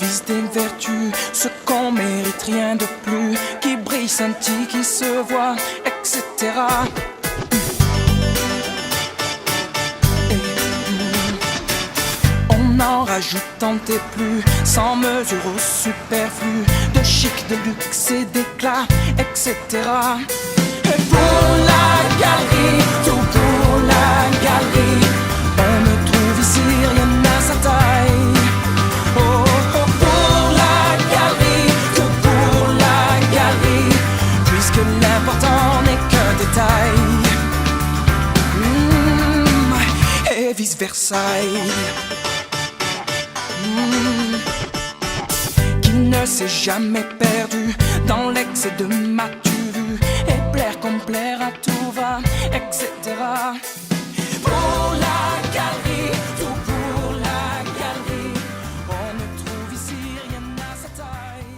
disent des vertus, ce qu'on mérite, rien de plus, qui brille, scintille, qui se voit, etc. On en rajoute tant et plus, sans mesure au superflu, de chic, de luxe et d'éclat, etc. Et pour la galerie, tout pour la galerie, on ne trouve ici rien à sa taille. Oh, oh, pour la galerie, tout pour la galerie, puisque l'important n'est qu'un détail. Et vice versa. Qui ne s'est jamais perdu dans l'excès de m'as-tu vu, et plaire comme plaire à tout va, etc. Pour la galerie, tout pour la galerie, on ne trouve ici rien à sa taille.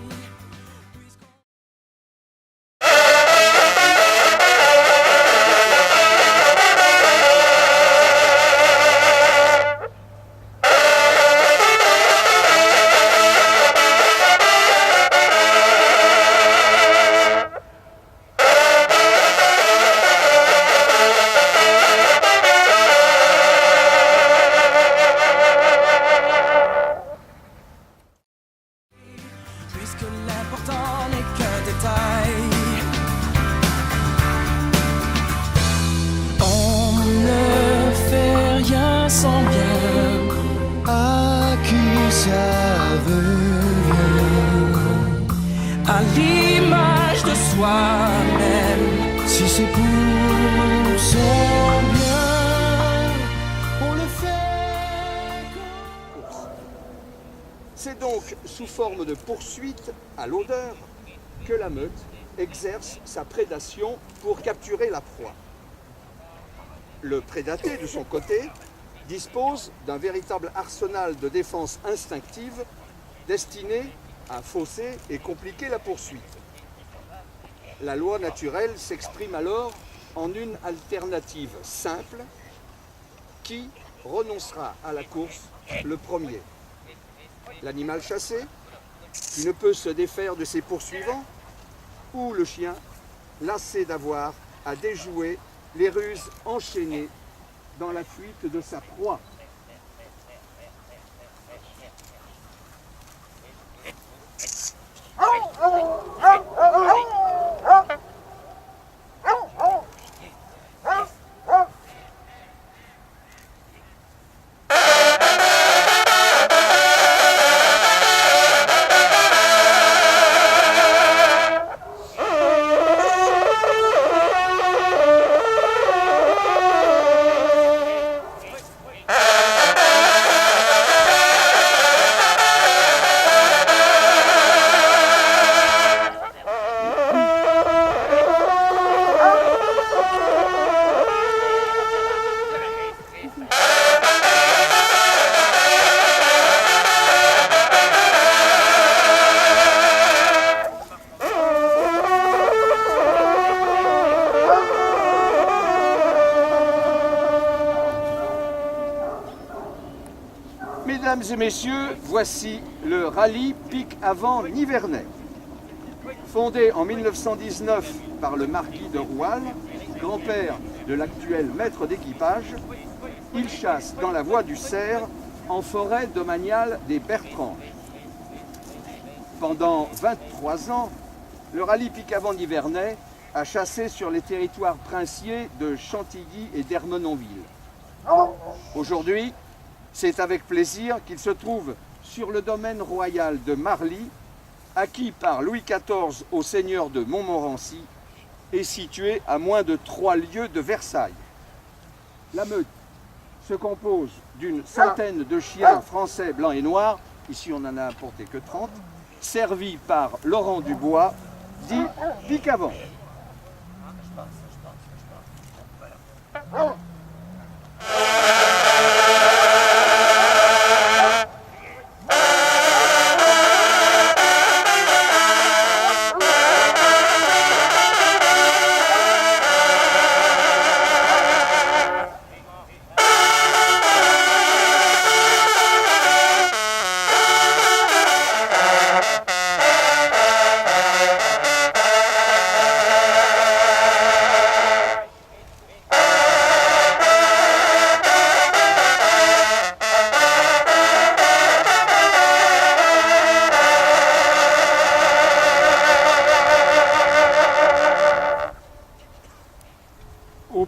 Puisque l'important n'est qu'un détail. On ne fait rien sans bien. À qui ça revient? À l'image de soi-même. Si c'est pour son bien, on le fait comme... C'est donc sous forme de poursuite à l'odeur que la meute exerce sa prédation pour capturer la proie. Le prédaté, de son côté, dispose d'un véritable arsenal de défense instinctive destiné à fausser et compliquer la poursuite. La loi naturelle s'exprime alors en une alternative simple: qui renoncera à la course le premier? L'animal chassé, qui ne peut se défaire de ses poursuivants, ou le chien, lassé d'avoir à déjouer les ruses enchaînées dans la fuite de sa proie. Mesdames et messieurs, voici le rallye Pic Avant Nivernais. Fondé en 1919 par le marquis de Roual, grand-père de l'actuel maître d'équipage, il chasse dans la voie du Cerf, en forêt domaniale des Bertrands. Pendant 23 ans, le rallye Pic Avant Nivernais a chassé sur les territoires princiers de Chantilly et d'Ermenonville. Aujourd'hui, c'est avec plaisir qu'il se trouve sur le domaine royal de Marly, acquis par Louis XIV au seigneur de Montmorency et situé à moins de 3 lieues de Versailles. La meute se compose d'une centaine de chiens français blancs et noirs, ici on n'en a apporté que 30, servis par Laurent Dubois, dit Pic Avant.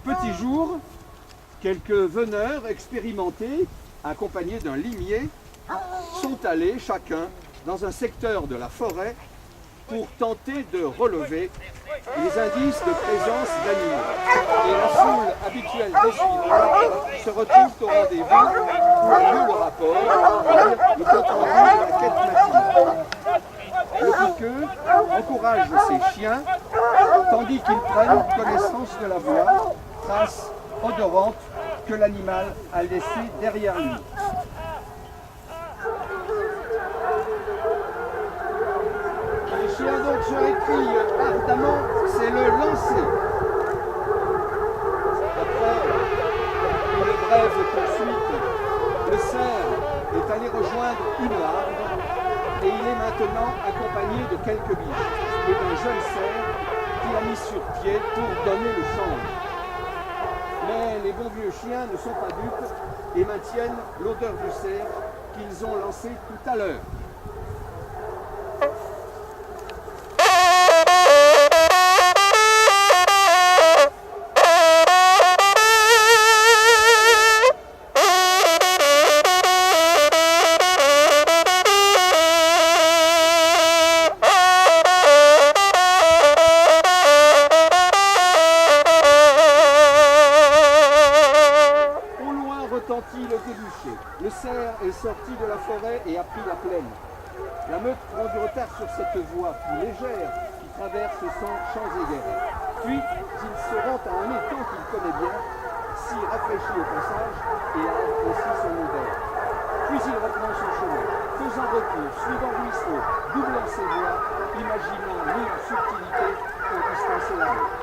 petit jour, quelques veneurs expérimentés, accompagnés d'un limier, sont allés chacun dans un secteur de la forêt pour tenter de relever les indices de présence d'animaux. Et la foule habituelle des suivants se retrouve au rendez-vous pour mieux le rapport, c'est-à-dire le compte rendu de la quête matinale. Le piqueux encourage ses chiens tandis qu'ils prennent connaissance de la voie, trace odorante que l'animal a laissée derrière lui. Les chiens donc se récrient ardemment, c'est le lancer. Après une brève poursuite, le cerf est allé rejoindre une larve et il est maintenant accompagné de quelques biches et d'un jeune cerf qu'il a mis sur pied pour donner le change. Mais les bons vieux chiens ne sont pas dupes et maintiennent l'odeur du cerf qu'ils ont lancé tout à l'heure. Le débouché. Le cerf est sorti de la forêt et a pris la plaine. La meute prend du retard sur cette voie plus légère qui traverse sans champs égarés. Puis, il se rend à un étang qu'il connaît bien, s'y rafraîchit au passage et a aussi son odeur. Puis il reprend son chemin, faisant recours, suivant le ruisseau, doublant ses voies, imaginant mille subtilités pour distancer la meute.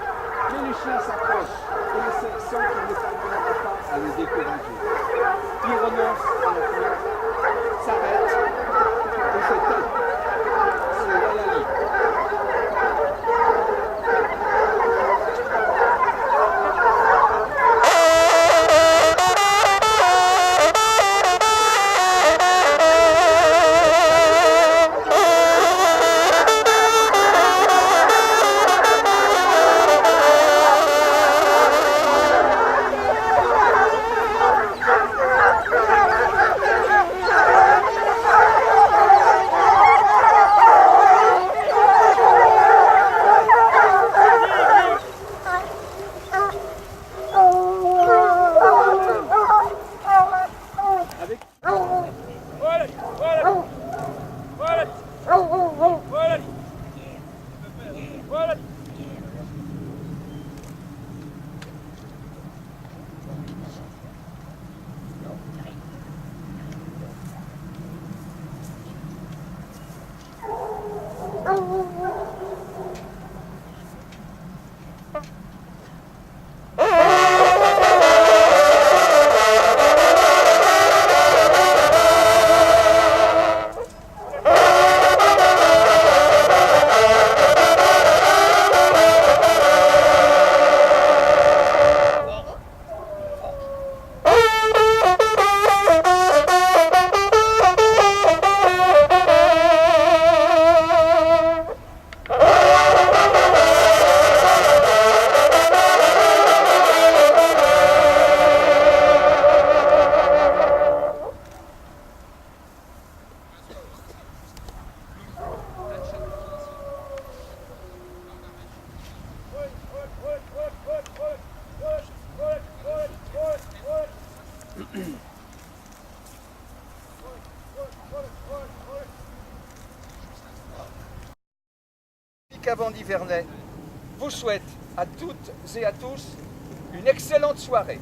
Mais les chiens s'approchent et le cerf sent qu'il ne parviendra pas à les décourager. Il renonce à la fuite, s'arrête et se tait. C'est Walali. Avant d'Hivernais vous souhaite à toutes et à tous une excellente soirée.